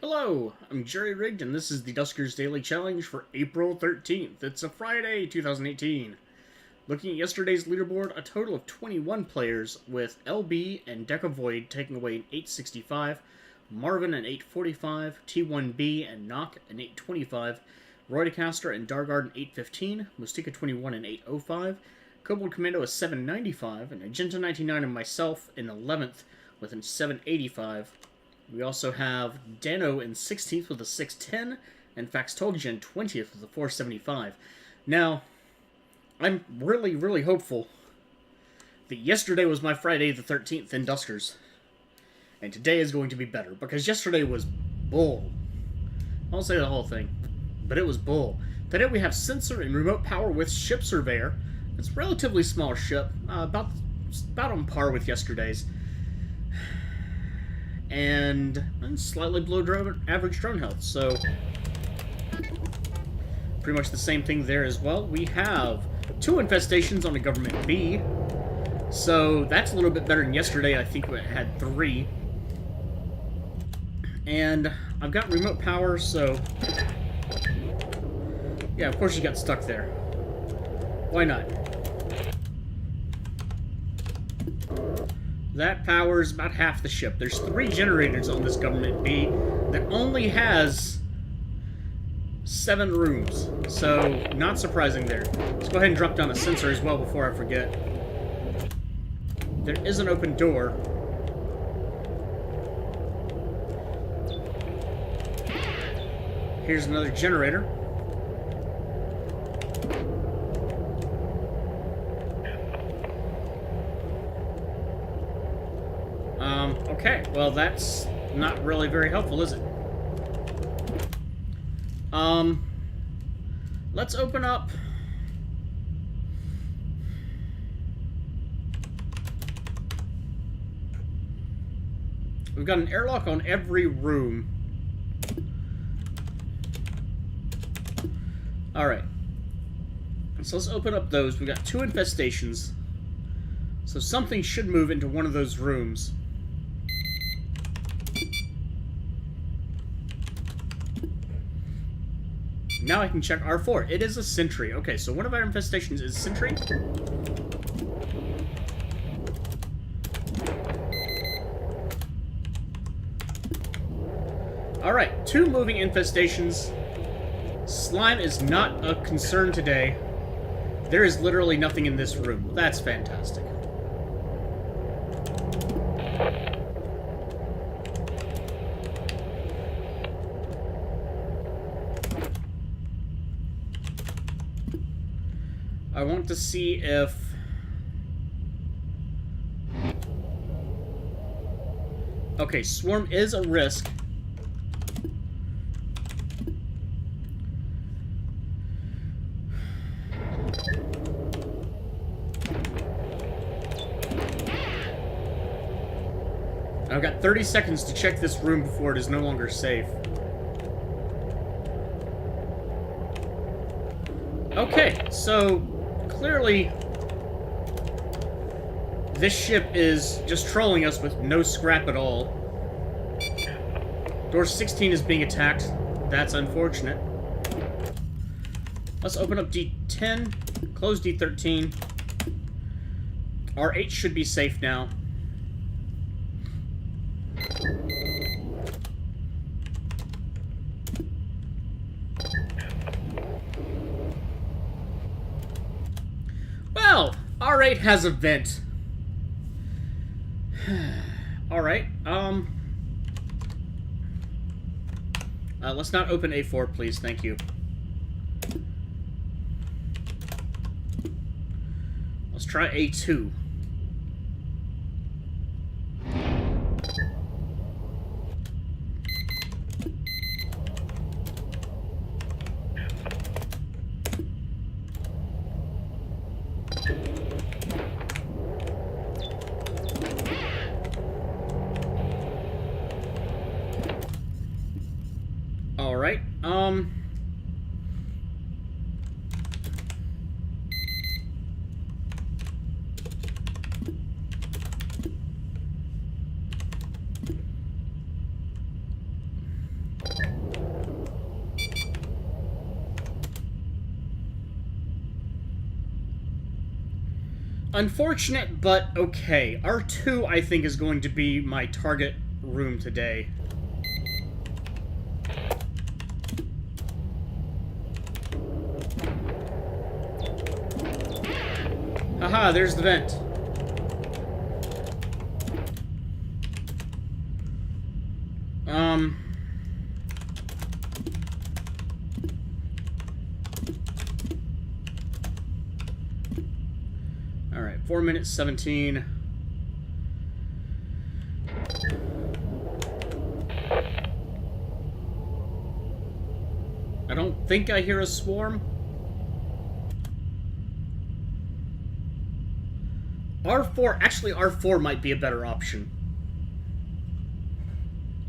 Hello, I'm Jerry Rigged, and this is the Duskers Daily Challenge for April 13th. It's a Friday, 2018. Looking at yesterday's leaderboard, a total of 21 players, with LB and Deca Void taking away an 865, Marvin an 845, T1B and Knock an 825, Roydecaster and Dargard an 815, Mustika 21 an 805, Kobold Commando a 795, and Agenta 99 and myself in 11th with a 785. We also have Dano in 16th with a 610, and Faxtolgia in 20th with a 475. Now, I'm really hopeful that yesterday was my Friday the 13th in Duskers, and today is going to be better, because yesterday was bull. I won't say the whole thing, but it was bull. Today we have Sensor and Remote Power with Ship Surveyor. It's a relatively small ship, about on par with yesterday's. And slightly below average drone health, so pretty much the same thing there as well. We have 2 infestations on a government B, so that's a little bit better than yesterday. I think we had 3. And I've got remote power, so yeah, of course you got stuck there. Why not? That powers about half the ship. There's 3 generators on this government B that only has 7 rooms. So, not surprising there. Let's go ahead and drop down a sensor as well before I forget. There is an open door. Here's another generator. Okay, well that's not really very helpful, is it? Let's open up... We've got an airlock on every room. Alright. So let's open up those. We've got 2 infestations. So something should move into one of those rooms. Now I can check R4. It is a sentry. Okay, so one of our infestations is sentry. Alright, 2 moving infestations. Slime is not a concern today. There is literally nothing in this room. That's fantastic. I want to see if... Okay, Swarm is a risk. I've got 30 seconds to check this room before it is no longer safe. Okay, so clearly this ship is just trolling us with no scrap at all. Door 16 is being attacked. That's unfortunate. Let's open up D10, close D13. R8 should be safe now. Well, R8 has a vent. Alright, let's not open A4, please, thank you. Let's try A2. Alright, Unfortunate, but okay. R2, I think, is going to be my target room today. Haha, there's the vent. Alright, 4 minutes 17. I don't think I hear a swarm. R4, actually R4 might be a better option.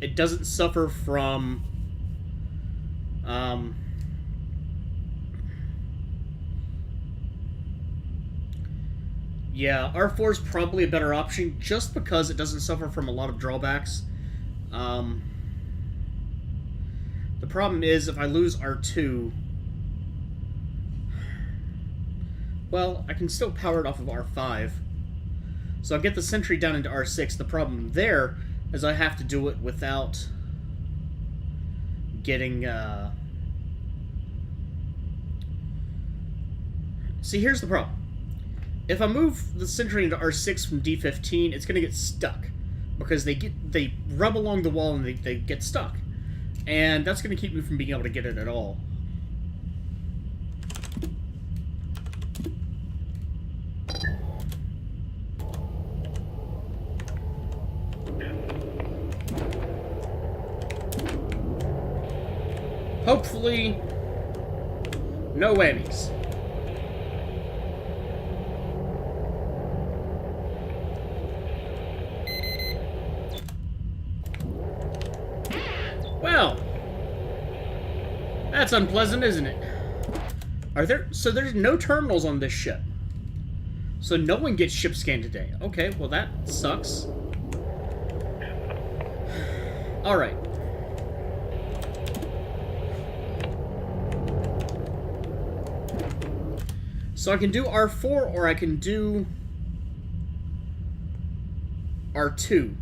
It doesn't suffer from, yeah, R4 is probably a better option just because it doesn't suffer from a lot of drawbacks. The problem is if I lose R2, well, I can still power it off of R5. So I'll get the sentry down into R6. The problem there is I have to do it without getting, See, here's the problem. If I move the sentry into R6 from D15, it's going to get stuck. Because they rub along the wall and they get stuck. And that's going to keep me from being able to get it at all. Hopefully, no whammies. Well, that's unpleasant, isn't it? So there's no terminals on this ship. So no one gets ship scanned today. Okay, well that sucks. Alright. So I can do R4 or I can do R2.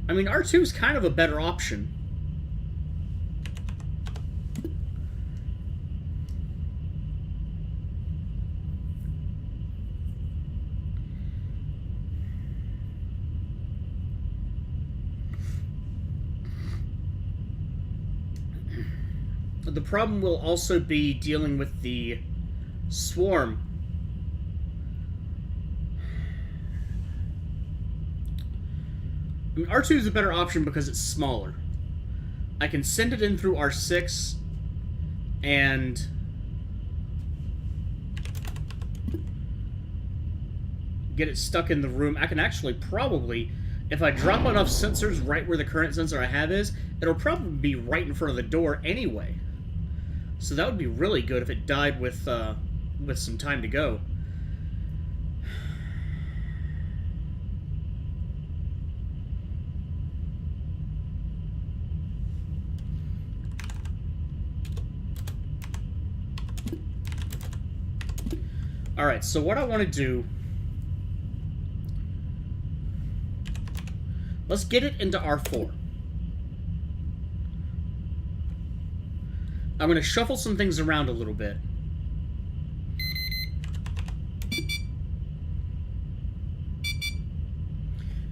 I mean, R2 is kind of a better option. The problem will also be dealing with the swarm. I mean, R2 is a better option because it's smaller. I can send it in through R6 and get it stuck in the room. I can actually probably, if I drop enough sensors right where the current sensor I have is, it'll probably be right in front of the door anyway. So that would be really good if it died with some time to go. Alright, so what I want to do... Let's get it into R4. I'm going to shuffle some things around a little bit.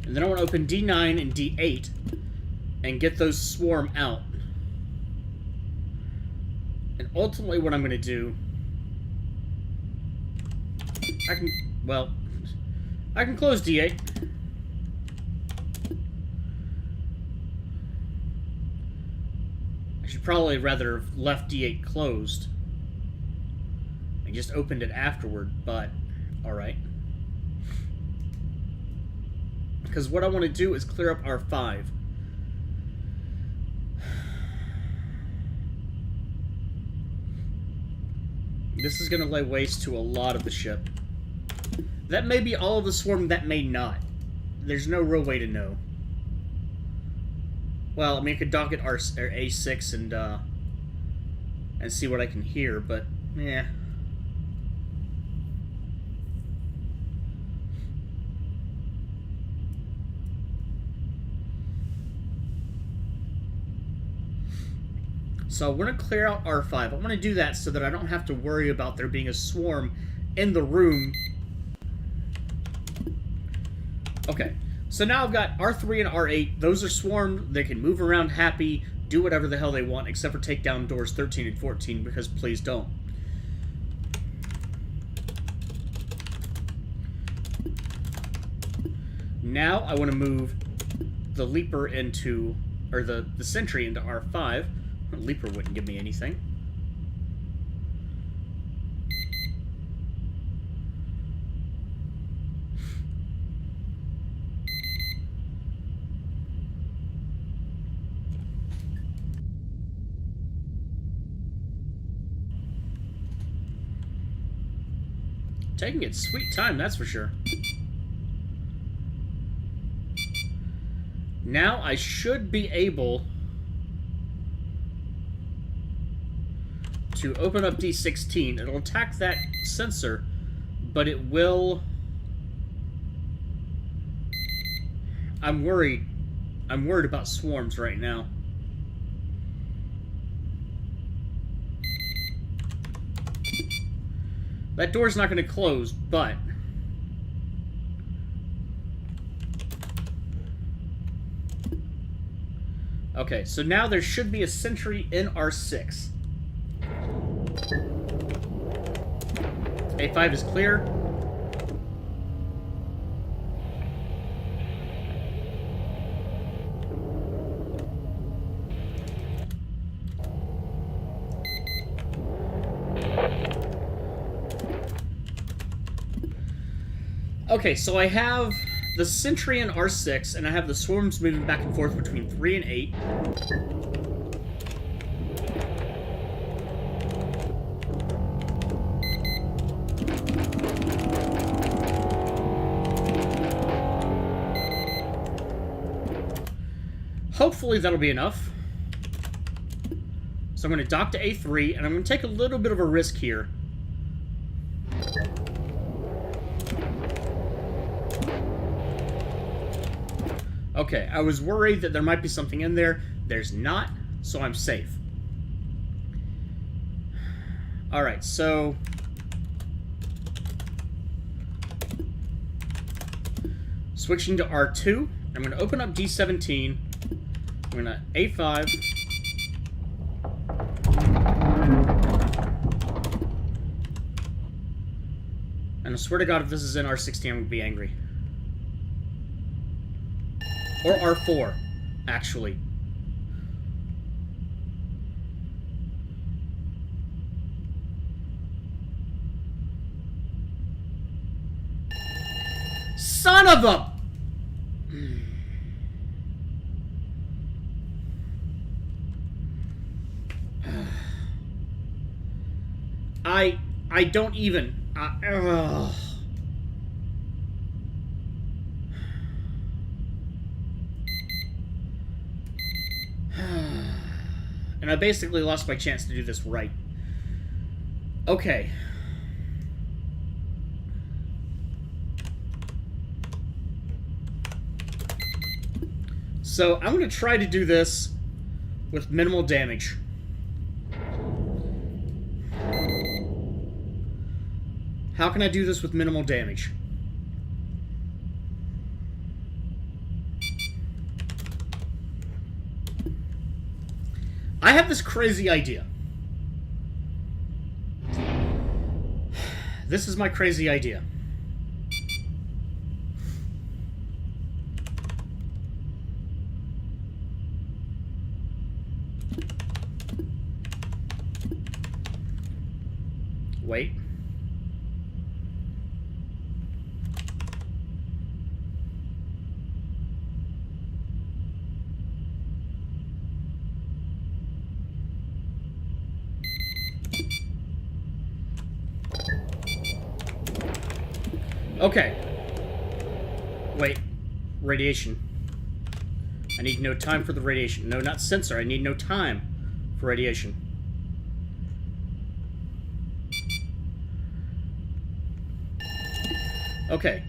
And then I want to open D9 and D8 and get those swarm out. And ultimately what I'm going to do... I can close D8. I should probably rather have left D8 closed. I just opened it afterward, but alright. Because what I want to do is clear up R5. This is going to lay waste to a lot of the ship. That may be all of the swarm, that may not. There's no real way to know. Well, I mean, I could dock at A6 and see what I can hear, but, yeah. So I want to clear out R5. I want to do that so that I don't have to worry about there being a swarm in the room. Okay, so now I've got R3 and R8. Those are swarmed. They can move around happy, do whatever the hell they want, except for take down doors 13 and 14, because please don't. Now I want to move the Leaper into, or the Sentry into R5. Leaper wouldn't give me anything. Taking its sweet time, that's for sure. Now I should be able to open up D16. It'll attack that sensor, but it will... I'm worried. I'm worried about swarms right now. That door's not going to close, but... Okay, so now there should be a sentry in R6. A5 is clear. Okay, so I have the sentry in R6, and I have the swarms moving back and forth between 3 and 8. Hopefully that'll be enough. So I'm going to dock to A3, and I'm going to take a little bit of a risk here. Okay, I was worried that there might be something in there. There's not, so I'm safe. Alright, so... switching to R2, I'm going to open up D17. I'm going to A5. And I swear to God, if this is in R16, I'm going to be angry. Or R4, actually. Son of a... I don't even... And I basically lost my chance to do this right. Okay. So I'm going to try to do this with minimal damage. How can I do this with minimal damage? I have this crazy idea. This is my crazy idea. Wait. Okay. Wait. Radiation. I need no time for the radiation. No, not sensor. I need no time for radiation. Okay.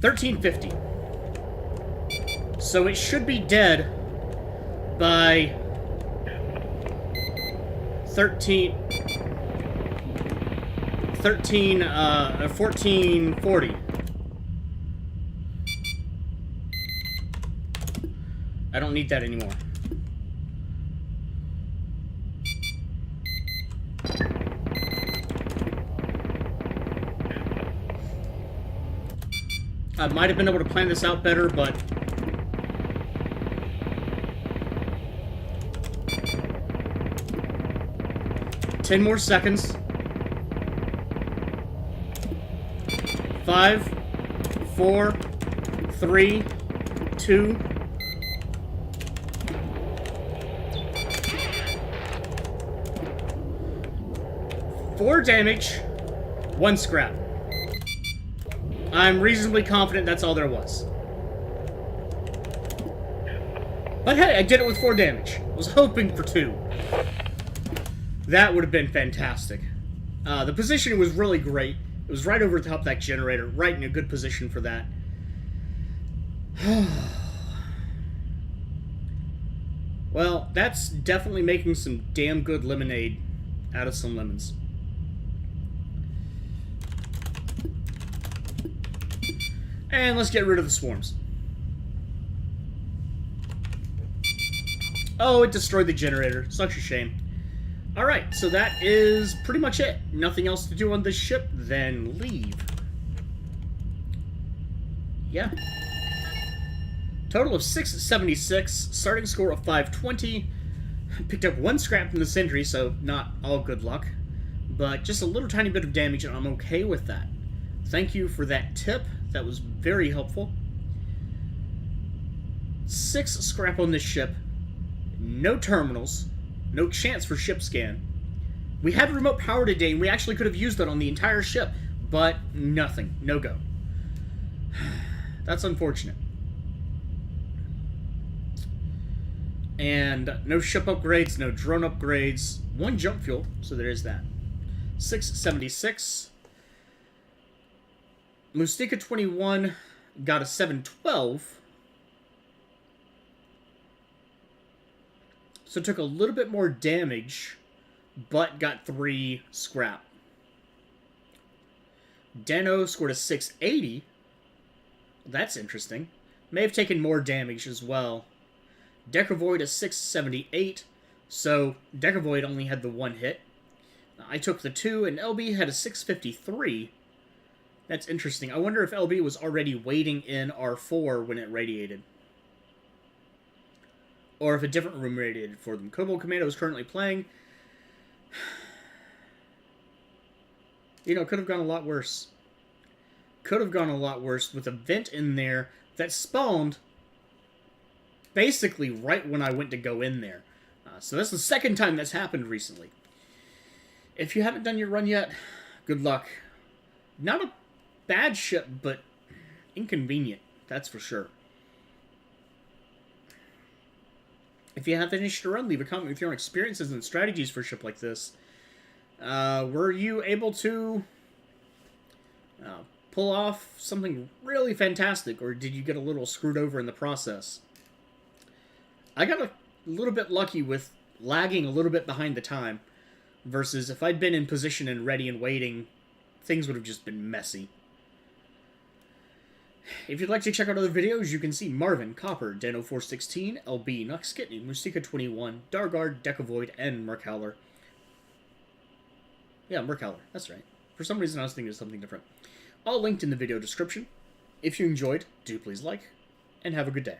1350. So it should be dead by 1440. I don't need that anymore. I might have been able to plan this out better, but... Ten more seconds. 5, 4, 3, 2... 4 damage, 1 scrap. I'm reasonably confident that's all there was. But hey, I did it with 4 damage. I was hoping for 2. That would have been fantastic. The positioning was really great. It was right over the top of that generator, right in a good position for that. Well, that's definitely making some damn good lemonade out of some lemons. And let's get rid of the swarms. Oh, it destroyed the generator. Such a shame. Alright, so that is pretty much it. Nothing else to do on this ship, then leave. Yeah. Total of 676, starting score of 520. Picked up 1 scrap from the sentry, so not all good luck. But just a little tiny bit of damage, and I'm okay with that. Thank you for that tip. That was very helpful. 6 scrap on this ship. No terminals. No chance for ship scan. We had remote power today, and we actually could have used that on the entire ship. But nothing. No go. That's unfortunate. And no ship upgrades, no drone upgrades. 1 jump fuel, so there is that. 676. Mustika 21 got a 712. So took a little bit more damage, but got 3 scrap. Deno scored a 680. That's interesting. May have taken more damage as well. Decavoid a 678. So Decavoid only had the 1 hit. I took the 2, and LB had a 653. That's interesting. I wonder if LB was already waiting in R4 when it radiated. Or if a different room radiated for them. Kobold Commando is currently playing. You know, could have gone a lot worse. Could have gone a lot worse with a vent in there that spawned basically right when I went to go in there. So that's the second time that's happened recently. If you haven't done your run yet, good luck. Not a bad ship, but inconvenient. That's for sure. If you have finished your run, leave a comment with your own experiences and strategies for a ship like this. Were you able to pull off something really fantastic, or did you get a little screwed over in the process? I got a little bit lucky with lagging a little bit behind the time, versus if I'd been in position and ready and waiting, things would have just been messy. If you'd like to check out other videos, you can see Marvin, Copper, Dano416, LB, Nuxkit, Mustika21, Dargard, Decavoid, and Merkhowler. Yeah, Merkhowler, that's right. For some reason I was thinking of something different. All linked in the video description. If you enjoyed, do please like, and have a good day.